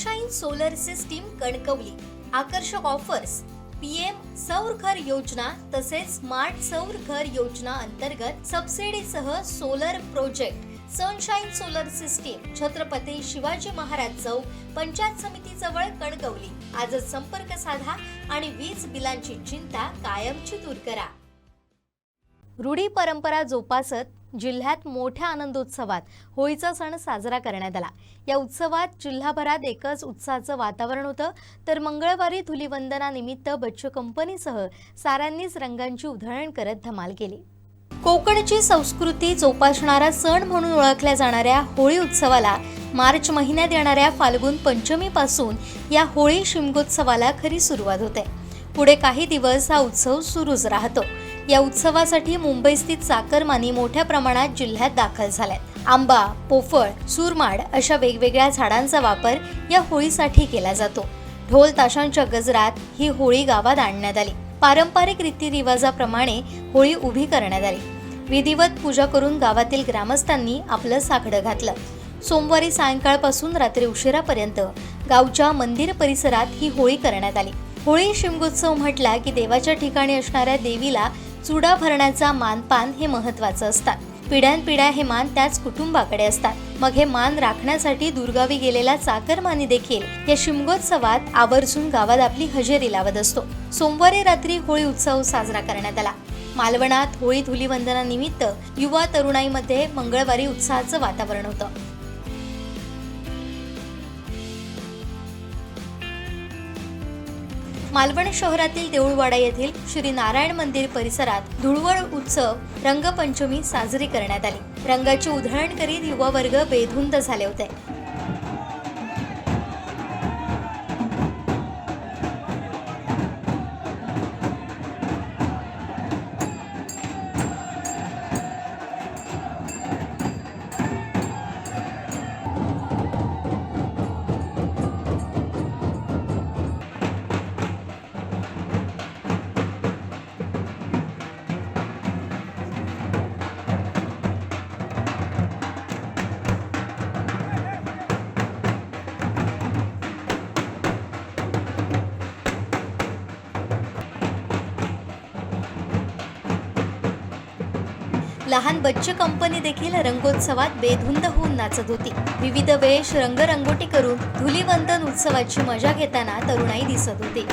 Sunshine solar system Kankavli आकर्षक offers PM सौर घर योजना तसेच स्मार्ट सौर घर योजना अंतर्गत सबसिडीसह solar project sunshine solar system Chhatrapati Shivaji Maharaj चौक पंचायत समिती जवळ कणकवली। आजच संपर्क साधा आणि वीज बिलांची चिंता कायमची दूर करा। रूढी परंपरा जोपासत जिल्ह्यात मोठ्या आनंदोत्सवात होळीचा सण साजरा करण्यात आला। या उत्सवात जिल्हाभरात एकच उत्साहाचं वातावरण होतं, तर मंगळवारी धुलीवंदनानिमित्त बच्चू कंपनीसह साऱ्यांनीच रंगांची उधळण करत धमाल केली। कोकणची संस्कृती जोपासणारा सण म्हणून ओळखल्या जाणाऱ्या होळी उत्सवाला मार्च महिन्यात येणाऱ्या फाल्गुन पंचमीपासून या होळी शिमगोत्सवाला खरी सुरुवात होते। पुढे काही दिवस हा उत्सव सुरूच राहतो। या उत्सवासाठी मुंबई स्थित चाकरमानी मोठ्या प्रमाणात जिल्ह्यात दाखल झाल्यात। आंबा, पोफळ, सुरमाड अशा वेगवेगळ्या झाडांचा वापर या होळीसाठी केला जातो। ढोल ताशांच्या गजरात ही होळी गावात आणण्यात आली। पारंपरिक रीतिरिवाजाप्रमाणे होळी उभी करण्यात आली। विधिवत पूजा करून गावातील ग्रामस्थांनी आपलं साकडं घातलं। सोमवारी सायंकाळपासून रात्री उशिरापर्यंत गावच्या मंदिर परिसरात ही होळी करण्यात आली। होळी शिमगोत्सव म्हटला की देवाच्या ठिकाणी असणाऱ्या देवीला चुडा भरण्याचा मानपान हे महत्त्वाचं असतात। पिढ्यानपिढ्या हे मान त्याच कुटुंबाकडे असतात। मग हे मान राखण्यासाठी दुर्गावी गेलेला चाकरमानी देखील या शिमगोत्सवात आवर्जून गावात आपली हजेरी लावत असतो। सोमवारी रात्री होळी उत्सव साजरा करण्यात आला। मालवणात होळी धुलीवंदनानिमित्त युवा तरुणाईमध्ये मंगळवारी उत्साहाचं वातावरण होतं। मालवण शहरातील देऊळवाडा येथील श्री नारायण मंदिर परिसरात धुळवड उत्सव रंगपंचमी साजरी करण्यात आली। रंगाची उधळण करीत युवा वर्ग बेधुंद झाले होते। लहान बच्चे कंपनी देखील रंगोत्सवात बेधुंद होऊन नाचत होती। विविध वेश रंगरंगोटी करून धुलीवंदन उत्सवाची मजा घेताना तरुणाई दिसत होती।